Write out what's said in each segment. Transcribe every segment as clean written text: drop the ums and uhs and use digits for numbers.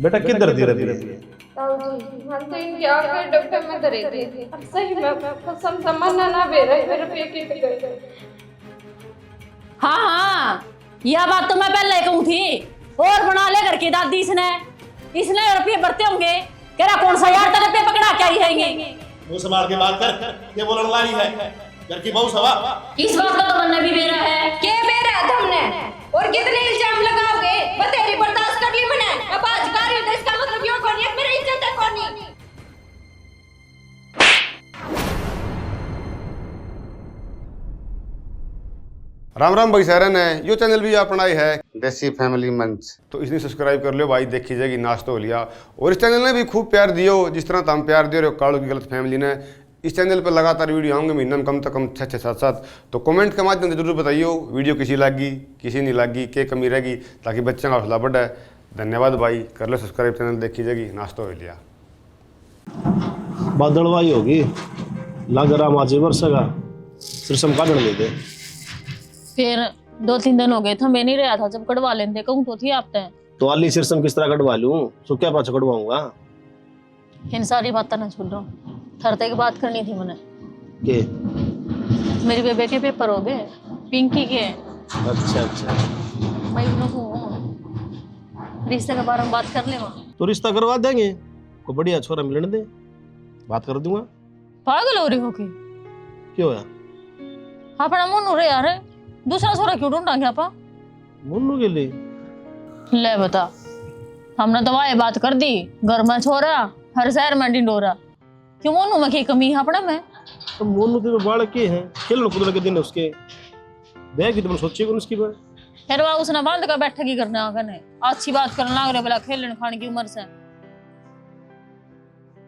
बेटा किधर धीरे धीरे हम तो इनके आगे डब्बे में धरे थे। अब सही में कसम तमन्ना ना बेरा मेरे पेके पे गए। हाँ यह बात तो मैं पहले कहूँ थी। और बना ले घर की दादी इसने रुपये भरते होंगे। कह रहा कौन सा यार तेरे पे पकड़ा क्या ही है। मुंह संभाल के बात कर, ये वो लड़वाई है घर की बहू सवा। इस बात का तो मन भी बेरा है। के बेरा है तुमने और कितने इल्जाम लगाओगे? बतेरी बर्दाश्त कर ली मैंने। अब आज कार्य तो इसका मतलब यो कोनी है मेरी इज्जत है कोनी। राम राम भाई सारन है। यो चैनल भी अपना ही है देसी फैमिली मंच, तो इसने सब्सक्राइब कर लियो भाई। देखी जाएगी नाश्ता हो लिया। और इस चैनल ने भी खूब प्यार दियो, जिस तरह हम प्यार दे रहे हो कालू की गलत फैमिली ने। इस चैनल पर लगातार वीडियो आऊँगे महीने में कम से कम 6-7। तो कमेंट के माध्यम से जरूर बताइयो वीडियो किसी लगी किसी नहीं लगी, क्या कमी रहेगी, ताकि बच्चों का हौसला बढ़े। धन्यवाद भाई, कर लो सब्सक्राइब चैनल। देखी जाएगी नाश्ता हो लिया। बादलवाई होगी लग रहा माचे वर्षा सिरसम काटने दे दे। फिर 2-3 दिन हो गए थे मैं नहीं रहा था, जब कटवा लेते कहूँ तो थी आप तो वाली सिरसम किस तरह कटवा लूं? सो क्या पाछा कटवाऊंगा? इन सारी बातें ना छोड़ रहा हूँ। थरते की बात करनी थी मैंने के मेरी बेबे के पेपर हो गए, पिंकी के। अच्छा मैं इन लोगों रिश्ते के बारे में बात कर ले। तो रिश्ता करवा देंगे, को बढ़िया छोरा मिलने दे, बात कर दूंगा। पागल हो रही हो कि क्यों है? अपना मन हो रहा यार, दूसरा छोरा क्यों ढूंढांगे आपा? मुन्नू के लिए ले बता, हमने तो वाह बात कर दी, घर में छोरा हर शहर में डिंडोरा। क्यों मोनू में की कमी है अपने में? तो मुन्नू तो बालक के हैं, खेलने कूदने के दिन है उसके। देख कि तुम सोचिए कौन उसकी बात। फिर वह उसने बांध का बैठक ही करना आगे अच्छी बात करने लग रहे, भला खेलने खाने की उम्र से।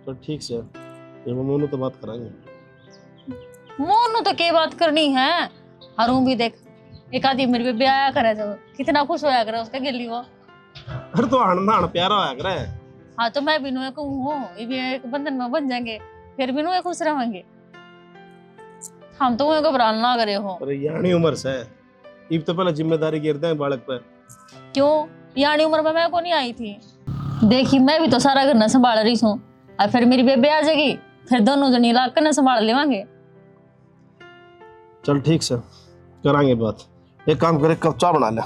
तो ठीक से ये मुन्नू तो बात कराएंगे। मोनू तो क्या बात करनी है, हरू भी देख एक आदमी मेरे पे ब्याह करे तो कितना खुश होया करे उसके गिल्ली वो। अरे तो आनंद प्यारा होया करे। हाँ तो मैं भी नुए कहूँ ये भी एक बंधन में बन जाएंगे, फिर भी नुए खुश रहेंगे। हम तो घबराना लग रहे हो। अरे यानी उम्र से इब तो पहले जिम्मेदारी गिरते हैं बालक पर। क्यों यानी उम्र में मैं को नहीं आई थी? देखी मैं भी तो सारा घर न संभाल रही हूँ, और फिर मेरी बेबे आ जाएगी, फिर दोनों जनी लाग कर न संभाल लेवांगे। चल ठीक से करांगे बात। एक काम करे, कप चाय बना ले।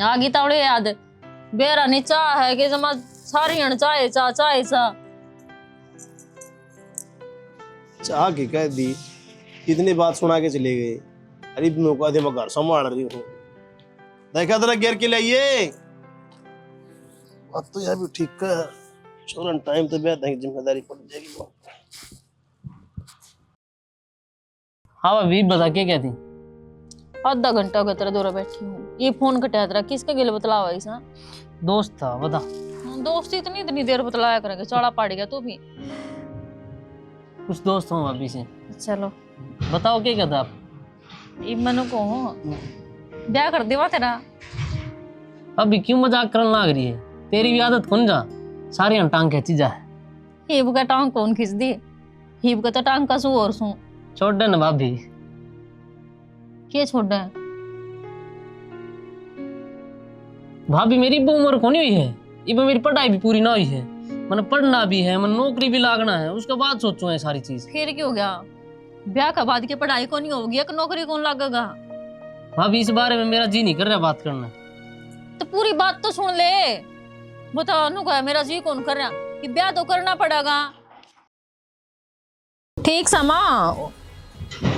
आगे तावड़े याद बेरा नहीं चाह है कि जमा सारी हण चाहे चा चाह की कह दी, इतनी बात सुना के चले गए। अरे मौका दे, मैं घर संभाल रही हूँ। देखा तेरा गिर के लाइए बात तो यार भी ठीक है। छोरन टाइम तो बेहद है, जिम्मेदारी पड़ जाएगी। हाँ भाभी बता क्या कहती? आधा घंटा हो गया तेरा दौरा बैठी हूँ, ये फोन कटा तेरा किसका गिल बतलावा ऐसा? दोस्त था बता। दोस्ती इतनी देर बतलाया करेंगे, चौड़ा पड़ गया तू भी। कुछ दोस्त हूँ भाभी से। चलो बताओ क्या कहता आप? मनु को ब्याह कर देवा तेरा। अभी क्यों मजाक करने लग रही है? तेरी भी आदत कौन जा, सारी टांग खींची जा। हिब का टांग कौन खींच दी? हिब का तो टांग का सू और सू छोड़ दे ना भाभी। क्या छोड़ है भाभी? मेरी भी उम्र कौन हुई है, इब मेरी पढ़ाई भी पूरी ना हुई है, मैंने पढ़ना भी है, मैंने नौकरी भी लागना है, उसके बाद सोचो है सारी चीज। फिर क्यों गया? ब्याह का बाद की पढ़ाई कौन होगी, एक नौकरी कौन लगेगा? भाभी इस बारे में मेरा जी नहीं कर रहा बात करना। तो पूरी बात तो सुन ले। बता नु का मेरा जी कौन कर रहा कि ब्याह तो करना पड़ेगा। ठीक समा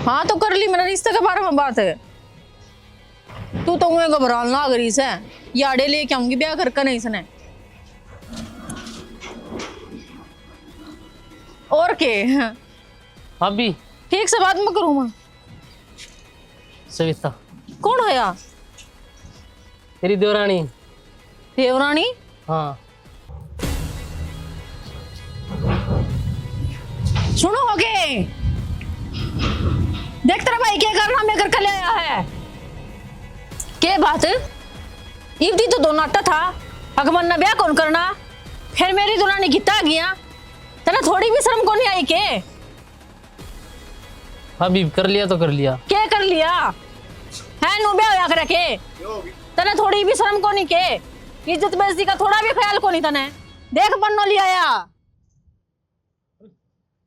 हाँ तो कर ली, मेरा रिश्ते के बारे में बात है। तू तो मुझे घबराने लग रही से, याडे लेके आऊंगी ब्याह करके नहीं इसने। और के भाभी ठीक से बात मैं करूँ मैं। सविता कौन है यार? तेरी देवरानी। देवरानी? हाँ सुनो होगे, देख तेरा भाई क्या करना मैं करके ले आया है। क्या बात? इवदी तो दो नाटा था, अगमन ने ब्याह कौन करना, फिर मेरी दुरानी कितना गया, तेरा थोड़ी भी शर्म को नहीं आई के? भाभी कर लिया तो कर लिया। क्या कर लिया है? नु ब्याह होया करे के तेरा थोड़ी भी शर्म को नहीं के? इज्जत बेइज्जती का थोड़ा भी ख्याल को नहीं तने। देख बन्नो ले आया।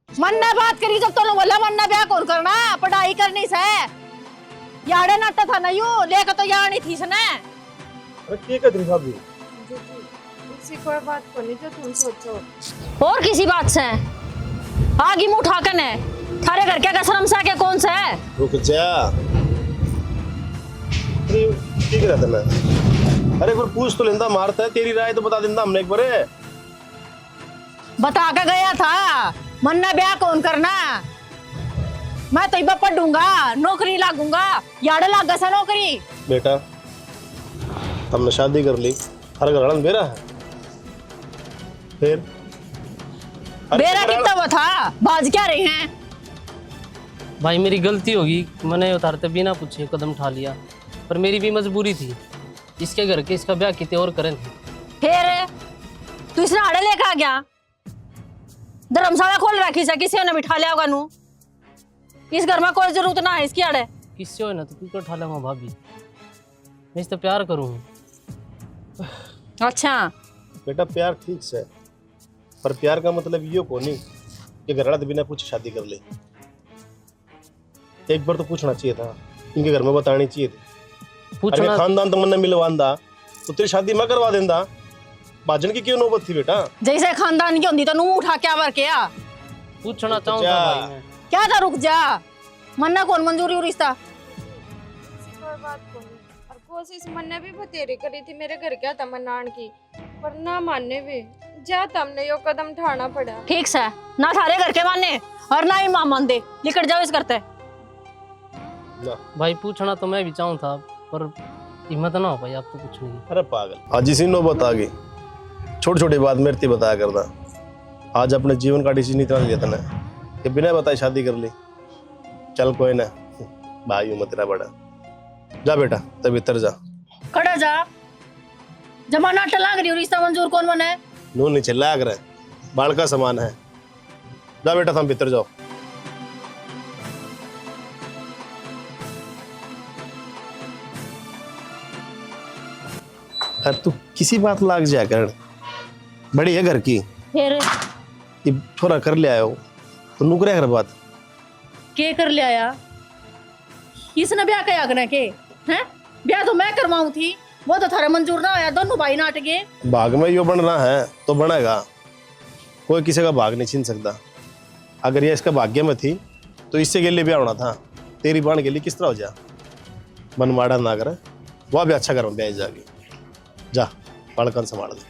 मन ने बात करी जब तो बोला मन ने ब्याह कौन करना, पढ़ाई करनी से याड़े नाटा था ना यू लेकर तो यार नहीं थी सने। अरे की कहती भाभी? उसी कोई बात को नहीं जो तुम सोचो। और किसी बात से आगे मुंह उठाकर ने थारे घर क्या शर्म सा के कौन सा है? रुक जा। अरे ठीक रहता मैं। अरे पर पूछ तो लेंदा, मारता है तेरी राय तो बता देंदा हमने एक बार। बता के गया था मन ने ब्याह कौन करना, मैं तो इबा पढ़ूंगा नौकरी लागूंगा, याड़े लागा सा नौकरी। बेटा हमने शादी कर ली, हर घर मेरा है। फिर बेरा कितना वो था, बाज क्या रहे हैं? भाई मेरी गलती होगी, मैंने उतारते बिना पूछे कदम उठा लिया, पर मेरी भी मजबूरी थी। इसके घर के इसका ब्याह कितने और करें। फिर तू इसने आड़े लेकर आ गया, धर्मशाला खोल रखी से किसी ने बिठा लिया होगा नू। इस घर में कोई जरूरत ना है इसकी आड़े। किससे हो ना तो क्यों उठा लूंगा भाभी, मैं इससे प्यार करूँ। अच्छा बेटा प्यार ठीक से, पर प्यार का मतलब ये को नहीं कि घर वाला बिना पूछे शादी कर ले। एक बार तो पूछना चाहिए था, इनके घर में बतानी चाहिए थी। अरे पूछना खानदान तो मन मिलवांदा तो तेरी शादी मैं करवा देंदा। बाजन की क्यों नौबत थी बेटा? जैसे खानदान की होती तो नू उठा क्या वर क्या पूछना चाहूंगा भाई मैं। क्या था, रुक जा। मन्ना कौन मंजूरी हो रिश्ता? कोई बात को नहीं। और कोशिश मैंने भी बतेरी करी थी मेरे घर क्या था मनान की, पर ना मानने भी जा हमने यो कदम उठाना पड़ा। ठीक से ना थारे घर के माने और ना ही मां मान दे, निकट जाओ इस करते। ना भाई पूछना तो मैं भी चाहूँ था, पर हिम्मत ना हो भाई, आप तो कुछ नहीं। अरे पागल, आज इसी नौबत आ गई। छोटी छोटी बात मेरे से बताया करता। आज अपने जीवन का डिसीजन इतना लिया था ना कि बिना बताए शादी कर ली। चल कोई ना, भाई हूं मैं तेरा बड़ा। जा बेटा तब इतर जा। खड़ा जा, जमाना टलाग रही हो, रिश्ता मंजूर कौन बने? नू नीचे लाग रहा है, बाल का समान है। जा बेटा तुम भीतर जाओ। अरे तू किसी बात लाग जा कर, बड़ी है घर की। फिर ये थोड़ा कर ले आयो तो नुकरे कर बात। के कर ले आया? इसने ब्याह कया करने के हैं? ब्याह तो मैं करवाऊं थी, वो तो थारे मंजूर ना आया, दोनों भाई नाट गए। भाग में यो बनना है तो बनेगा, कोई किसी का भाग नहीं छीन सकता। अगर ये इसका भाग्य में थी तो इससे के लिए ब्याह होना था। तेरी बाण के लिए किस तरह हो जा? मन माड़ा ना करे, वह भी अच्छा करो ब्याह जाके। जा बालकन संभाल दे।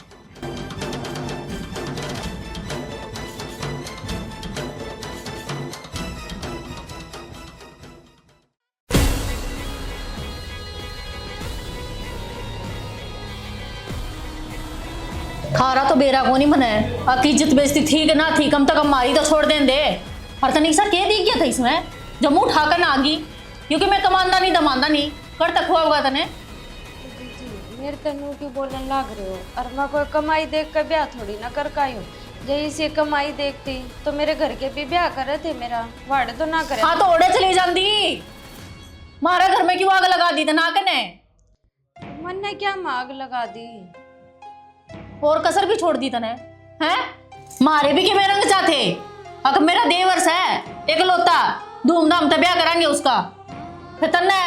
खारा तो बेरा को नहीं मने, अकी इज्जत बेइज्जती थी कि ना थी, कम तो कम मारी तो छोड़ दें दे। और तनिक क्या दी गया था इसमें जो मुंह उठाकर ना आगी, क्योंकि मैं कमांदा नहीं दमांदा नहीं कर तक हुआ होगा तने। मेरे तनु क्यों बोलने लग रहे हो? और मैं कोई कमाई देख कर ब्याह थोड़ी ना कर काई हूँ। जैसे कमाई देखती तो मेरे घर के भी ब्याह करे थे, मेरा वाड़े तो ना करे। हाँ तो ओढ़े चली जाती, मारा घर में क्यों आग लगा दी ना कने? मन ने क्या मांग लगा दी? और कसर भी छोड़ दी तने हैं? मारे भी के मेरे रंग चाहते, अगर मेरा देवर्ष है एकलौता, धूमधाम से ब्याह कराएंगे उसका। फिर तने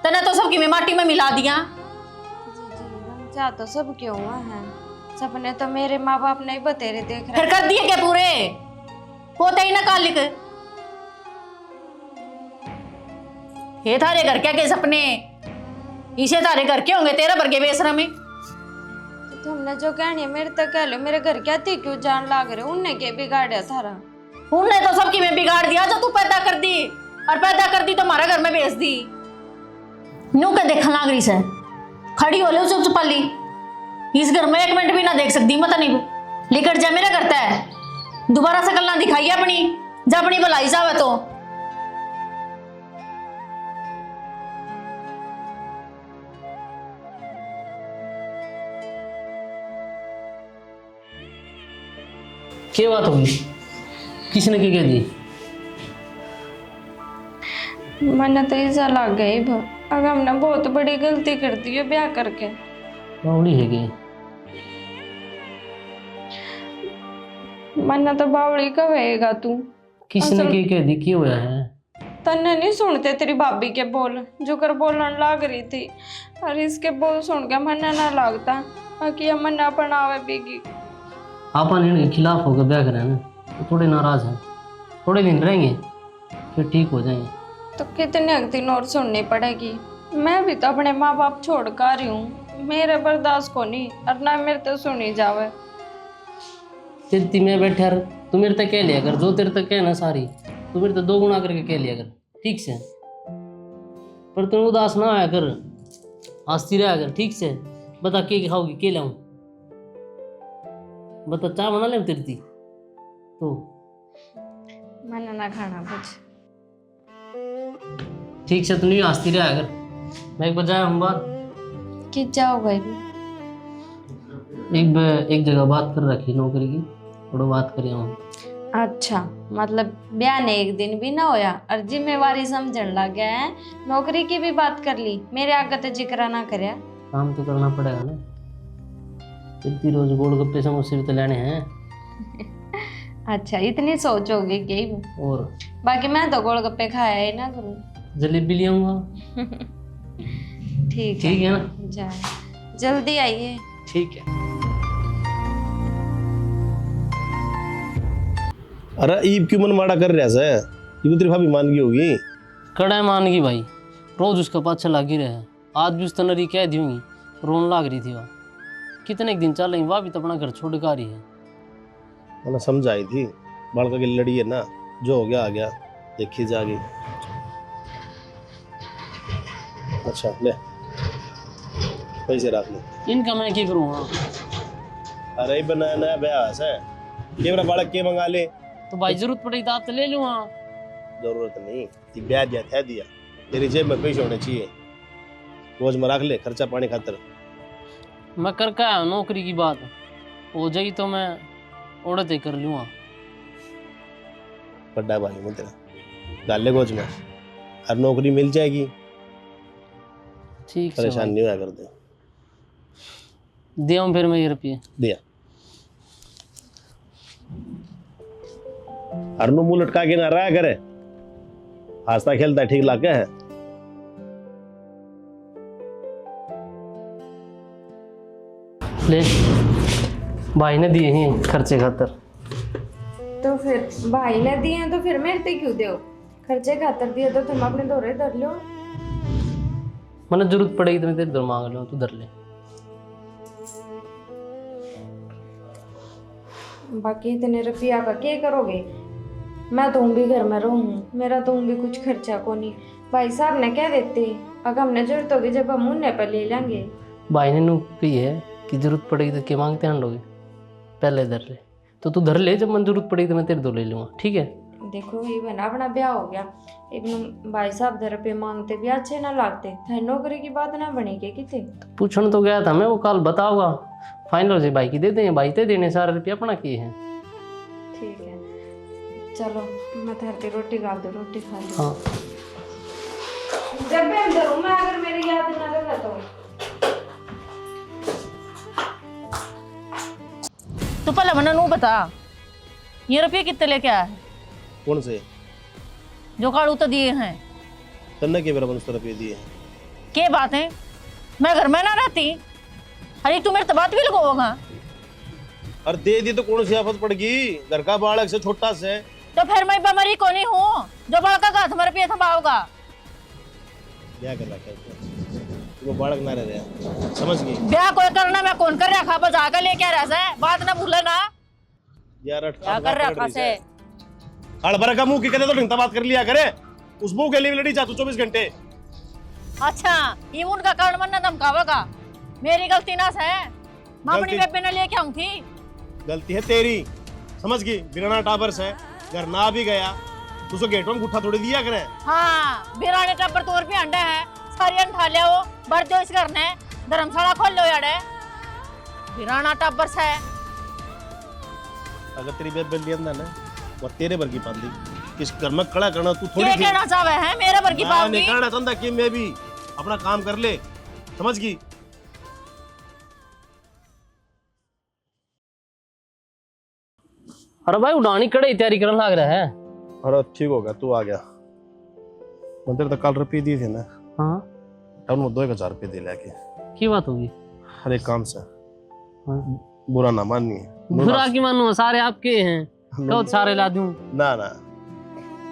तने तो सबकी में माटी में मिला दिया। जी चाह तो सब क्यों है, सपने तो मेरे माँ बाप नहीं बतेरे देख रहे। फिर कर दिए क्या पूरे? होता ही ना कालिक। हे थारे घर क्या के सपने, इसे थारे घर के होंगे तेरा बरगे बेसरमी। तुमने जो कहनी है मेरे तक कह लो, मेरे घर क्या थी क्यों जान लाग रहे? उनने के बिगाड़ा थारा? उनने तो सबकी में बिगाड़ दिया जो तू पैदा कर दी, और पैदा कर दी तो हमारा घर में बेच दी। न्यू के देखा लाग रही से खड़ी हो ले चुप चुपाली, इस घर में एक मिनट भी ना देख सकती मत नहीं। लेकर जा मेरा करता है, दोबारा शकल ना दिखाई अपनी, जब अपनी भलाई जावे तो। क्या बात होगी, किसने क्या कह दी? मन तो ऐसा लग गई अगर हमने बहुत बड़ी गलती कर दी है ब्याह करके। बावड़ी है कि मन्ना तो बावली कहेगा तू। किसने की कह दी क्यों हुआ है? तन्ने नहीं सुनते तेरी भाभी के बोल, जो कर बोलन लाग रही थी, और इसके बोल सुन के मन्ना ना लगता कि मन्ना बनावे बीगी। आपन इनके खिलाफ होकर ब्याह करें ना तो थोड़े नाराज हैं, थोड़े दिन रहेंगे फिर ठीक हो जाएंगे। तो कितने दिन और सुननी पड़ेगी? मैं भी तो अपने माँ बाप छोड़ कर रही हूँ, मेरे बर्दाश्त को नहीं, और ना मेरे तो सुनी जावे। तेरी में बैठा रह, तू मेरे तक कह लिया कर, जो तेरे तक है ना सारी तू मेरे तक 2 गुना करके कह लिया कर, ठीक से। पर तू उदास ना आया कर, हंसती रहा कर, ठीक से। बता के खाओगी, के लाऊं? बता, चाय बना ले तेरी थी तो। मैंने ना खाना कुछ। ठीक से, तू नहीं हंसती रहा कर। मैं एक बजाय हम बात कि जाओ भाई भी। एक जगह बात कर रखी नौकरी की, थोड़ा बात करिए हम। अच्छा, मतलब ब्याह ने एक दिन भी ना होया और जिम्मेवारी समझने लग गया है, नौकरी की भी बात कर ली, मेरे आगे तो जिक्र ना करे। काम तो करना पड़ेगा ना, इतनी रोज गोलगप्पे समोसे भी तो लेने हैं। अच्छा, इतनी सोच होगी कि और बाकी मैं तो गोलगप्पे खाया ही ना करूँ। जलेबी ले आऊंगा। ठीक है ना, जाए, जल्दी आइए। ठीक है। अरे ईब क्यों मन माड़ा कर रहा है? ये तो तेरी भाभी मान गई होगी। कड़ा मान गई भाई, रोज उसका पाछा लगी रहे। आज भी उस तनरी कह दी होंगी, रोन लाग रही थी वह। कितने दिन चल रही, वह भी तो अपना घर छोड़ कर रही है। मैंने समझाई थी, बालका की लड़ी है ना, जो हो गया आ गया, देखी जागी। अच्छा ले पैसे रख ले। इनका मैं क्या करूँगा? अरे बनाया नया ब्याह है, ये मेरा बालक के मंगा ले। तो भाई जरूरत पड़ेगी तो आप तो ले लूँगा। जरूरत नहीं, ती ब्याह दिया था दिया, तेरी जेब में पैसे होने चाहिए, रोज में रख ले खर्चा पानी खातर। मैं कर का आया नौकरी की बात हो जाएगी तो मैं औरत ही कर लूँगा। बड़ा भाई मैं तेरा डाल ले गोज में, हर नौकरी मिल जाएगी, ठीक से परेशान नहीं होया कर दे। दे फिर मैं ये रुपये दिया अरनू मुंह लटका के ना रहा करे, हंसता खेलता ठीक लाके है। ले, भाई ने दिए हैं खर्चे खातर। तो फिर भाई ने दिए हैं तो फिर मेरे पे क्यों दो? खर्चे खातर दिए तो तुम अपने दौरे धर लो। मैंने जरूरत पड़ेगी तो मैं तेरे दर मांग लूँ, तू धर ले। बाकी इतने रुपया का क्या करोगे? मैं तो भी घर में रहूँ, मेरा तो भी कुछ खर्चा को नहीं। भाई साहब ने कह देते, अगर हमने जरूरत होगी जब हम उन्हें पर ले लेंगे। भाई ने नू कही है कि जरूरत पड़ेगी तो क्या मांगते हैं लोगे, पहले धर ले। तो तू धर ले, जब मन जरूरत पड़ेगी तो मैं तेरे दो ले लूँगा, ठीक है? देखो ये बना अपना ब्याह हो गया, इवन भाई साहब दर पे मांगते भी अच्छे ना लगते थे, नौकरी की बात ना बनेगी कितने। पूछने तो गया था मैं, वो कल बताऊंगा फाइनल से भाई की दे दें, भाई ते देने सारे रुपये अपना किए हैं। ठीक है, चलो मैं थरती रोटी खा दो, रोटी खा लो। हाँ जब मैं अंदर हूँ, मैं अगर मेरी याद ना रखा तो। तू पहले मना नू बता, ये रुपये कितने लेके आया है? कौन से? जो काड़ू तो दिए हैं। तन्ने के मेरा 100 रुपये दिए हैं। क्या बात है, मैं घर में ना रहती, अरे तू मेरे तो बात भी लगाओगा। और दे दी तो कौन सी आफत पड़ गई? घर का बालक से छोटा से, तो फिर मैं बीमारी को नहीं हूँ जो बड़का का तुम्हारे रुपये थमाओगा। क्या कर रखा है वो बालक ना रह रहा, समझ गई? ब्याह कोई करना मैं कौन कर रखा, बजा कर लेके रह से, बात ना भूले ना। यार क्या कर रखा से? हड़बड़ का मुंह की करे तो ढंगता बात कर लिया करे, उस मुंह के लिए लड़ी जा तू 24 घंटे। अच्छा, ये उनका कारण मन धमकावेगा, मेरी गलती ना से, मैं अपनी बेबे ने लेके आऊँ थी। गलती है तेरी, समझ गई? बिना टाबर से घर ना भी गया तो गेट में गुठा थोड़ी दिया करे। हाँ, बिराने टब्बर तोर भी अंडे हैं, सारी अंठा ले वो, बढ़ दो इस घर ने, धर्मशाला खोल लो यारे, बिराना टब्बर से। अगर तेरी बेबे लिया ना, वो तेरे वर्गी पांदी, किस घर में खड़ा करना तू थोड़ी। ये कहना चाहे है मेरे वर्गी पाऊंगी? नहीं कहना चाहता कि मैं भी अपना काम कर ले, समझ गई? अरे भाई उड़ानी कड़े तैयारी करने लग रहा है। अरे ठीक हो गया तू आ गया। मंदिर तो कल रुपये दिए थे ना, हाँ टाउन में 2000 रुपये दे लेके। की बात होगी? हर एक काम से हाँ। बुरा ना मानिए। बुरा की मानो, सारे आपके हैं, बहुत सारे ला दूं। ना ना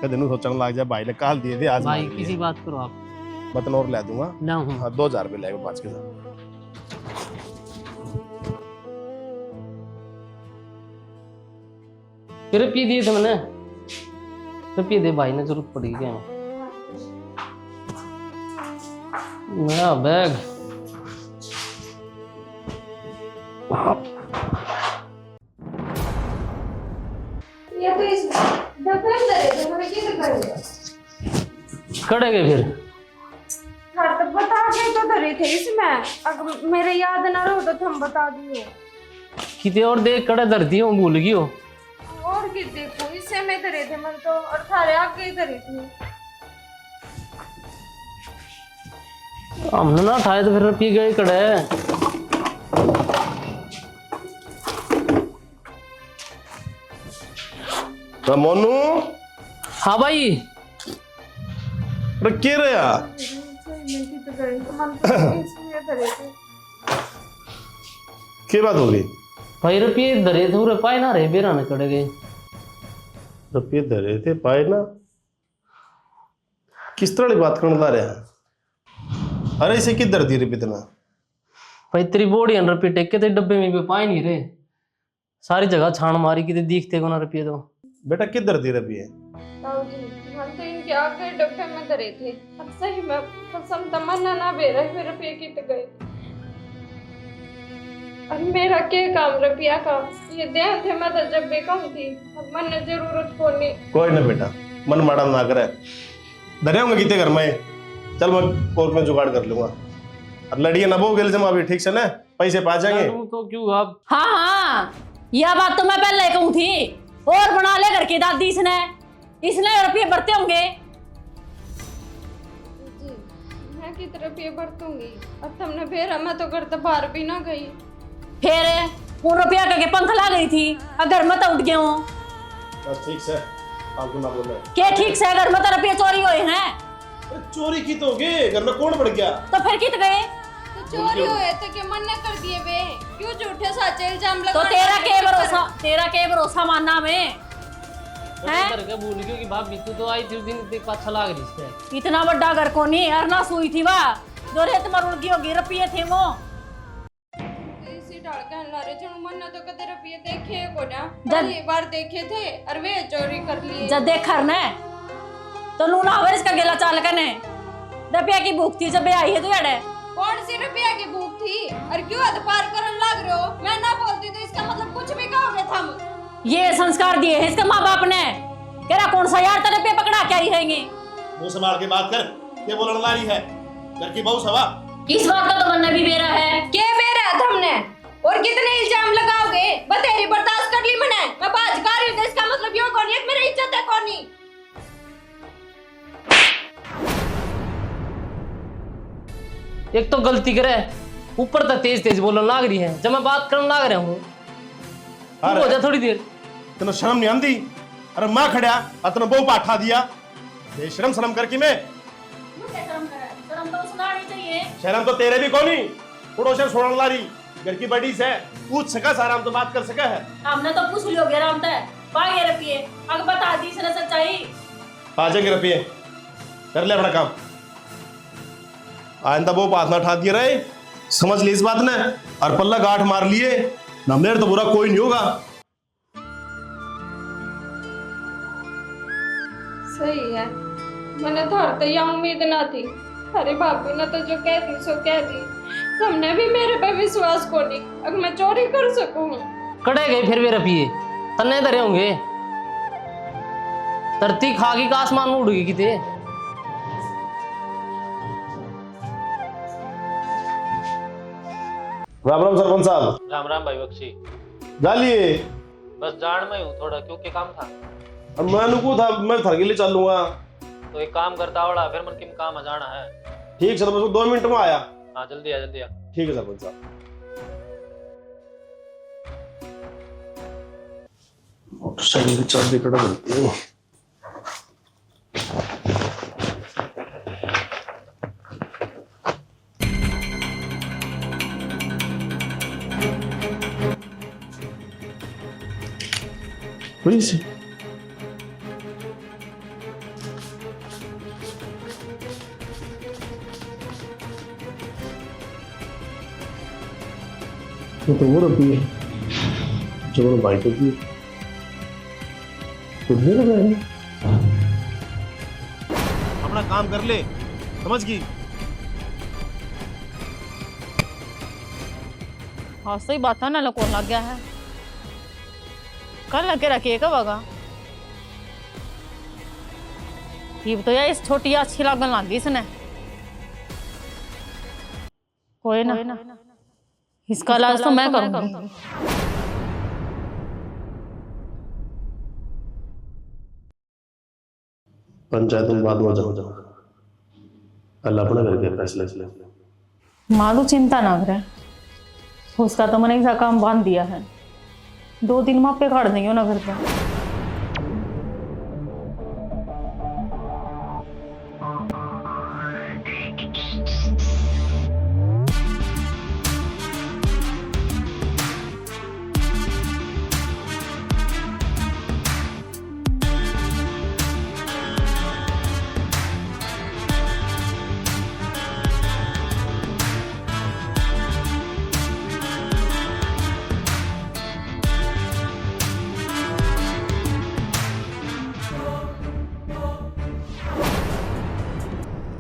कदे नु सोचने लग जाए, भाई ने काल दिए थे आज भाई मांग लिए। किसी बात करो आप। मैं तो और ला दूंगा। ना हूँ हाँ 2000 रुपये लेके 5 के साथ। फिर रुपये दिए थे मैंने, रुपये दे भाई ने, जरूरत पड़ेगी क्या? मेरा बैग ये तो इस डब्बे में दे दे, मैंने क्या कर दिया? कड़े गए फिर। हाँ तो बता के तो धरे थे इसमें, अगर मेरे याद ना रहो तो तुम बता दियो। कितने और देख कड़े धरती हूँ, भूल गई हो। और कि देखो इससे में धरे थे मन तो, और थारे आगे धरे थे। हमने ना उठाए तो फिर रुपये गए कड़े। मोनू हाँ भाई। अरे के रे यार, के बात हो गई? भाई रुपये धरे थे, उरे पाए ना रहे, बेरा ने कड़े गए। रुपये धरे थे पाए ना, किस तरह की बात करने ला रहे हैं? अरे इसे किधर दी रुपये इतना? भाई तेरी बॉडी अंदर रुपये टेके थे डब्बे में, भी पाए नहीं रहे, सारी जगह छान मारी, कितने दिखते को ना रुपये तो। बेटा किधर दी रुपये? हम तो इनके आगे डब्बे में धरे थे। अब सही में कसम तमन्ना ना बेरा फिर रुपये कित गए। और मेरा क्या काम रुपया का, ये दे थे मैं तो जब भी कम थी, अब मन जरूरत को नहीं। कोई ना बेटा, मन माड़ा ना करे, धरे होंगे कितने घर में, चल मैं कोर्ट में जुगाड़ कर लूंगा। और लड़िए ना वो गेल जमा भी ठीक से ना, पैसे पा जाएंगे। तो क्यों आप? हाँ हाँ, यह बात तो मैं पहले कहूँ थी। और बना ले घर की दादी, इसने रुपये भरते होंगे। जी मैं कित रुपये भरतूंगी, अब तुमने भेरा मैं तो घर तो बाहर भी ना गई। फिर उन रुपया के पंख ला गई थी, अगर मत उठ गए हो। बस ठीक से आपको ना बोले क्या ठीक से? अगर मत रुपये चोरी हुए हैं चोरी की तो गए, घर में कौन पड़ गया? तो फिर कित गए? तो चोरी हुए तो क्या मन न कर दिए बे, क्यों झूठे साचे इल्जाम लगा? तो तेरा के भरोसा मानना में हैं? घर के भूल गई कि भाभी तू तो आई थी उस दिन, देख अच्छा लग रही इससे। इतना बड़ा घर को नहीं, अरना सुई थी वाह, जो रेत मर उड़ गई होगी, रुपये थे वो। इसी डाल के लारे जणु मन न तो कदे रुपये देखे को ना, जब- पहली बार देखे थे और वे चोरी कर लिए। जब देखर ने तो लूना हवर इसका गेला चाल कने रुपया की भूख थी जब आई है तो यार। कौन सी रुपया की भूख थी और क्यों हद पार करने लग रहे हो? मैं ना बोलती तो इसका मतलब कुछ भी कहोगे तुम। ये संस्कार दिए हैं इसके माँ बाप ने, कह रहा कौन सा यार तेरे पे पकड़ा क्या ही रहेंगे। मुंह संभाल के बात कर, ये बोलने वाली है घर की बहू सवा। इस बात का तो मन भी बेरा है। क्या बेरा तुमने और कितने इल्जाम लगाओगे? बतेरी बर्दाश्त कर ली मैंने, मैं बाज कर रही हूं, तो इसका मतलब यो कौन है? मेरी इज्जत है कौन नहीं? एक तो गलती करे, ऊपर तक तेज तेज बोलने लग रही है, जब मैं बात करने लग रहा हूँ। हो जा थोड़ी देर। तेन शर्म नहीं आंदी? अरे माँ खड़ा अतन बहु पाठा दिया, बेशरम शर्म करके मैं। शर्म तो सुना नहीं चाहिए। शर्म तो तेरे भी कोनी, पड़ोसन छोड़न लारी, घर की बड़ी से पूछ सका सारा, हम तो बात कर सका है। हमने तो पूछ लियो गे राम ते पाए रुपये, अगर बता दी इसने सच्चाई। आ जाएंगे रुपये, कर ले अपना काम। आइंदा वो बात ना उठा दिए रहे, समझ ली इस बात ने, और पल्ला गांठ मार लिए ना, मेरे तो बुरा कोई नहीं होगा। सही है, मैंने तो हर यह उम्मीद ना थी। अरे भाभी ने तो जो कह दी सो कह दी, तुमने भी मेरे पे विश्वास को नहीं, अगर मैं चोरी कर सकूं। कड़े गए फिर वे रुपये तन्ने धरे होंगे, धरती खागी का आसमान में उड़ गई किते। राम राम सरपंच साहब। राम राम भाई बख्शी। जालिए बस जान में हूँ थोड़ा, क्योंकि काम था। अब मैं नुकू था, मैं थर के लिए चल लूंगा। तो एक काम करता आवड़ा, फिर मन किम काम आ जाना है। ठीक सरपंच, 2 मिनट में आया। हाँ जल्दी आ जल्दी आ। ठीक है सरपंच साहब। मोटरसाइकिल की चाबी कड़ा बनती है। वही से तो वो रखी है जो बाइक की अपना काम कर ले, समझ गई? हाँ सही बात है ना, कौन लग गया है कल लगे रखिए कब आगा ये तो यार इस छोटी अच्छी लगन लग गई इसने। कोई ना इसका इलाज तो मैं करूंगी। पंचायत में बाद में जाओ अल्लाह अपना करके फैसले ले। मालू चिंता ना करे, उसका तो मैंने ऐसा काम बांध दिया है, 2 दिन माँ पे खड़ देंगे ना फिर तो।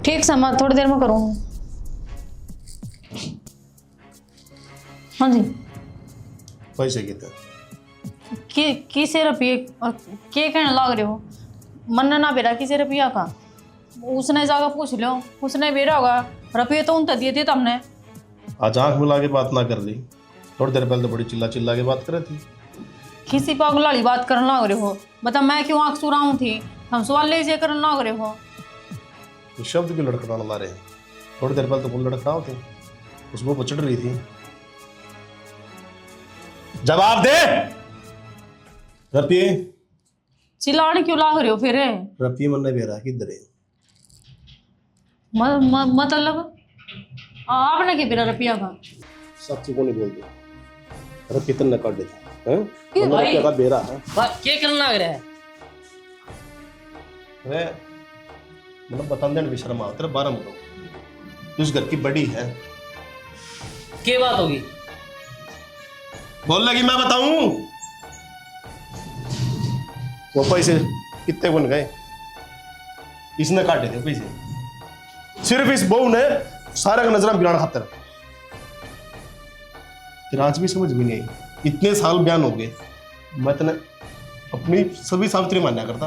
ठीक समा थोड़ी देर में करूँ। हाँ जी पैसे कितने किसे रुपये के कहने लग रहे हो? मन ना बेरा किसे रुपया का, उसने जाकर पूछ लो, उसने बेरा होगा रुपये तो उन दिए थे तुमने। आज आंख मिला के बात ना कर ली, थोड़ी देर पहले तो बड़ी चिल्ला चिल्ला के बात कर रही थी। किसी पागलाड़ी बात करने लग रहे हो? बता मैं क्यों आंख सुराऊं थी? हम सवाल ले करने लग रहे हो। तो शब्द भी लड़खड़ाने ला रहे हैं, थोड़ी देर पहले तो फुल लड़खड़ाओ थे, उसको बचड़ रही थी। जवाब दे। रपिए चिल्लाने क्यों लाग रहे हो फिर? रपिए मन नहीं बेरा किधर है? मतलब आपने क्या बेरा रुपया का? सच्ची को नहीं बोलते। रपिए तन्ने काट देते हैं क्यों भाई? क्या बेरा है क्या करना लग रहा है? अरे मतलब बता देने भी शर्म आता है। 12 महीनों इस घर की बड़ी है, क्या बात होगी? बोल लगी मैं बताऊं। वो पैसे कितने बन गए? इसने काटे थे पैसे, सिर्फ इस बहू ने सारा का नजर गिराना खातर। फिर आज भी समझ में नहीं आई, इतने साल बयान हो गए, मैं तने अपनी सभी सावित्री मान्या करता।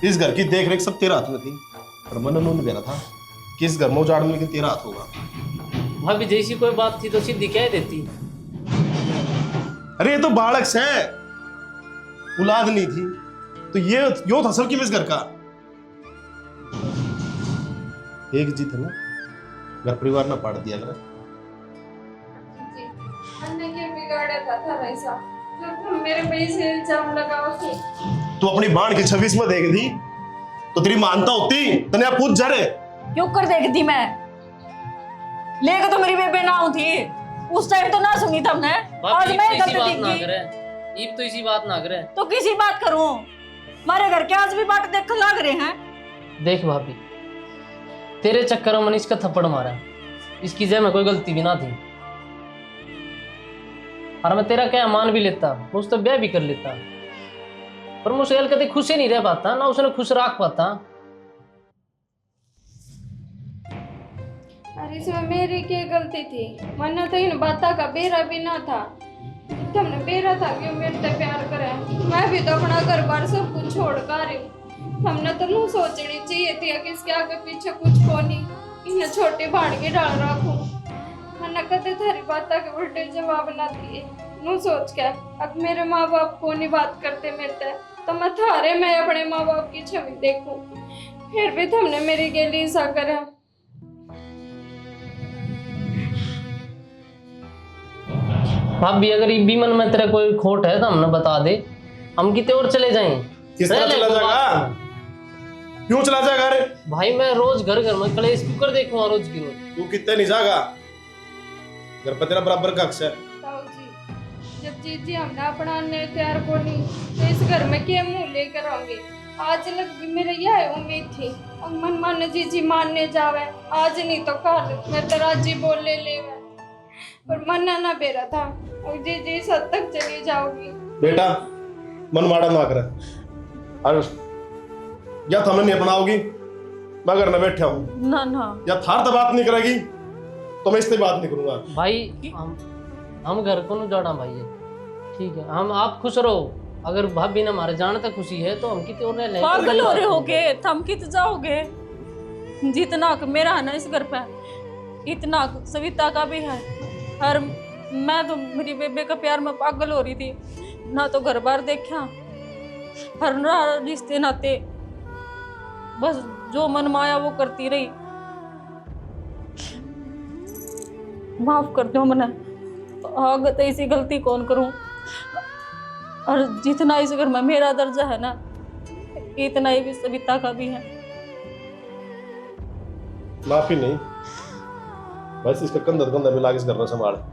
इस घर की देख रेख सब तेरा हाथ में थी, पर मन उन्होंने दे रहा था कि इस घर में उजाड़ में लेकिन तेरा हाथ होगा। भाभी जैसी कोई बात थी तो सीधी कह देती। अरे ये तो बालक से औलाद नहीं थी तो ये यो था सब की इस घर का। एक जीत है ना, घर परिवार ना पाड़ दिया कर। हमने क्या बिगाड़ा था वैसा जो तुम मेरे पे से इल्जाम लगाओ थे? तू अपनी बाण की 26 में देख दी तो तेरी मानता होती, तने पूछ जा रे क्यों कर देखती मैं? लेकर तो मेरी बेबे ना थी उस टाइम तो ना सुनी तुमने। आज मैं गलती की। ईब तो इसी बात ना करे तो किसी बात करूं? हमारे घर के आज भी बाट देख कर लग रहे हैं। देख भाभी, तेरे चक्कर में मैंने इसका थप्पड़ मारा, इसकी जय में कोई गलती भी ना थी। और मैं तेरा क्या मान भी लेता, मुझ तो ब्याह भी कर लेता, पर मुझसे कभी खुश ही नहीं रह पाता ना, उसने खुश रख पाता। अरे इसमें मेरी क्या गलती थी? मना तो इन बातों का बेरा भी ना था। तुमने बेरा था क्यों मेरे से प्यार करे? मैं भी तो अपना घर बार सब कुछ छोड़ कर रही हूँ। हमने तो नू सोचनी चाहिए थी कि इसके आगे पीछे कुछ को नहीं, इन्हें छोटे भाड़ के डाल रखूं। मना कहते थारी बातों के उल्टे जवाब ना दिए। नू सोच के अब मेरे माँ बाप को नहीं बात करते मेरे से, तो मैं थारे में अपने माँ बाप की छवि देखूं। फिर भी तुमने मेरे के लिए ऐसा करा। भाभी अगर ये भी मन में तेरा कोई खोट है तो हमने बता दे, हम कितने और चले जाएं? किस तरह रह ले, चला कोई बात जाएगा? नहीं। क्यों चला जाएगा रे? भाई मैं रोज घर घर में कलेश कुकर देखूंगा रोज की रोज। तू कितने नहीं जाएगा? घर पर तेरा बराबर का हक है। ताऊ जी, जब जीजी हमने अपना ने तैयार को नहीं तो इस घर में क्या मुंह लेकर आएंगे? आज लग भी मेरे यह उम्मीद थी अब मन मान जीजी मानने जावे, आज नहीं तो कल मैं तो राजी बोल ले पर मना ना बेरा था और जीजी सद तक चली जाओगी। बेटा मन माड़ा ना कर, और या तो हमें नहीं अपनाओगी मैं घर में बैठा हूँ, ना ना या थार तो बात नहीं करेगी तो मैं इससे बात नहीं करूंगा। भाई हम घर को नहीं जोड़ा भाई, ठीक है? हम आप खुश रहो, अगर भाभी ने हमारे जान तक खुशी है तो हम कितने और रह लें। पागल हो रहे होगे, थम कित जाओगे? जितना हक मेरा है ना इस घर पे, इतना हक सविता का भी है। और मैं तो मेरी बेबे का प्यार में पागल हो रही थी, ना तो घर बार देखा और ना रिश्ते नाते, बस जो मन माया वो करती रही। माफ कर दो मैंने, आगे तो ऐसी गलती कौन करूं। और जितना इस घर में मेरा दर्जा है ना, इतना ही भी सविता का भी है। माफी नहीं, बस इसका कंधा कंधा मिला के इस घर में संभाल।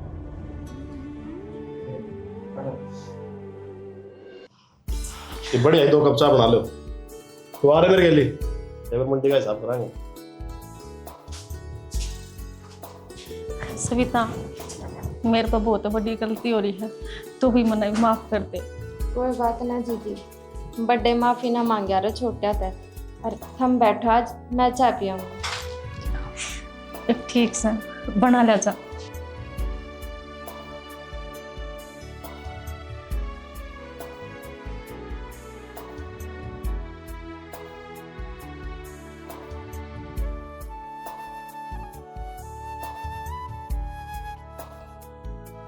ये बढ़िया 2 कप चाय बना लो, तो आ रहे मेरे लिए लेबर मंडी का हिसाब कराएंगे। सविता, मेरे को बहुत बड़ी गलती हो रही है, तू भी मना माफ कर दे। कोई बात ना जीजी, बर्थडे माफी ना मांगे रे छोटा था। अरे हम बैठो, आज मैं चाय पियाऊंगा। ठीक से बना ले जा।